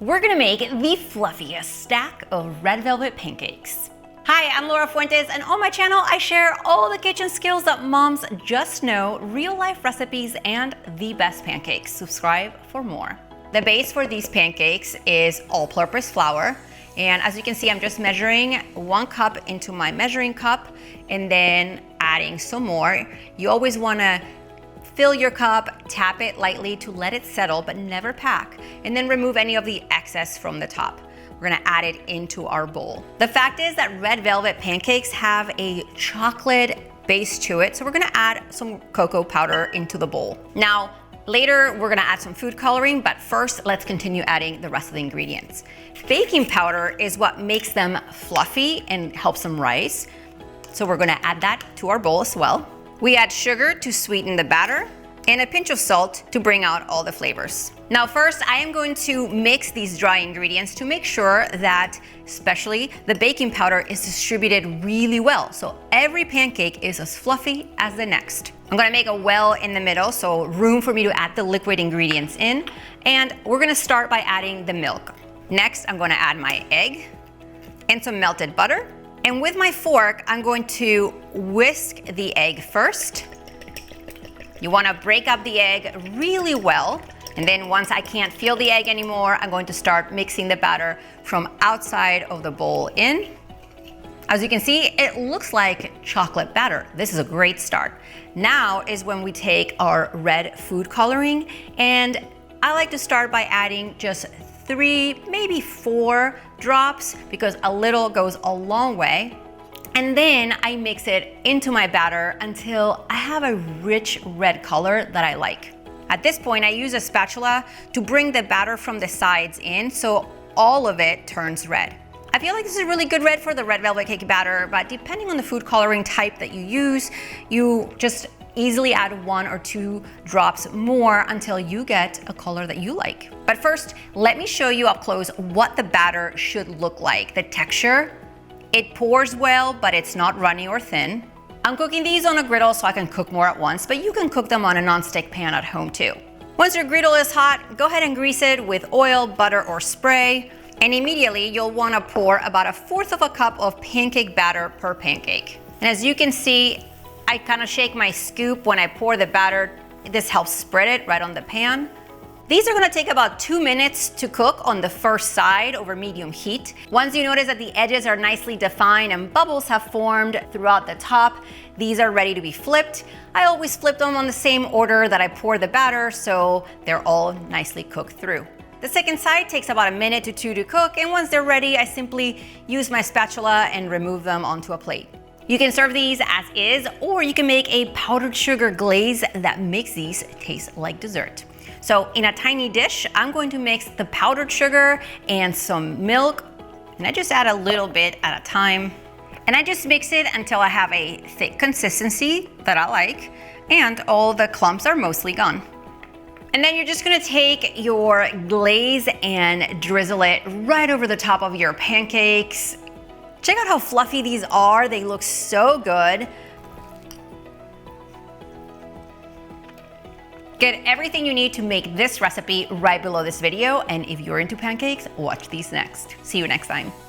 we're gonna make the fluffiest stack of red velvet pancakes. Hi, I'm Laura Fuentes, and on my channel, I share all the kitchen skills that moms just know, real life recipes, and the best pancakes. Subscribe for more. The base for these pancakes is all-purpose flour. And as you can see, I'm just measuring 1 cup into my measuring cup and then adding some more. You always wanna fill your cup, tap it lightly to let it settle, but never pack. And then remove any of the excess from the top. We're gonna add it into our bowl. The fact is that red velvet pancakes have a chocolate base to it, so we're gonna add some cocoa powder into the bowl. Now, later, we're gonna add some food coloring, but first, let's continue adding the rest of the ingredients. Baking powder is what makes them fluffy and helps them rise. So we're gonna add that to our bowl as well. We add sugar to sweeten the batter and a pinch of salt to bring out all the flavors. Now first, I am going to mix these dry ingredients to make sure that, especially the baking powder, is distributed really well. So every pancake is as fluffy as the next. I'm gonna make a well in the middle, so room for me to add the liquid ingredients in. And we're gonna start by adding the milk. Next, I'm gonna add my egg and some melted butter. And with my fork, I'm going to whisk the egg first. You wanna break up the egg really well. And then once I can't feel the egg anymore, I'm going to start mixing the batter from outside of the bowl in. As you can see, it looks like chocolate batter. This is a great start. Now is when we take our red food coloring, and I like to start by adding just 3, maybe 4 drops, because a little goes a long way. And then I mix it into my batter until I have a rich red color that I like. At this point, I use a spatula to bring the batter from the sides in so all of it turns red. I feel like this is a really good red for the red velvet cake batter, but depending on the food coloring type that you use, you just easily add 1 or 2 drops more until you get a color that you like. But first, let me show you up close what the batter should look like. The texture, it pours well, but it's not runny or thin. I'm cooking these on a griddle so I can cook more at once, but you can cook them on a non-stick pan at home too. Once your griddle is hot, go ahead and grease it with oil, butter, or spray. And immediately you'll wanna pour about 1/4 cup of pancake batter per pancake. And as you can see, I kind of shake my scoop when I pour the batter. This helps spread it right on the pan. These are gonna take about 2 minutes to cook on the first side over medium heat. Once you notice that the edges are nicely defined and bubbles have formed throughout the top, these are ready to be flipped. I always flip them on the same order that I pour the batter so they're all nicely cooked through. The second side takes about 1 minute to 2 to cook, and once they're ready, I simply use my spatula and remove them onto a plate. You can serve these as is, or you can make a powdered sugar glaze that makes these taste like dessert. So in a tiny dish, I'm going to mix the powdered sugar and some milk, and I just add a little bit at a time. And I just mix it until I have a thick consistency that I like, and all the clumps are mostly gone. And then you're just gonna take your glaze and drizzle it right over the top of your pancakes. Check out how fluffy these are. They look so good. Get everything you need to make this recipe right below this video. And if you're into pancakes, watch these next. See you next time.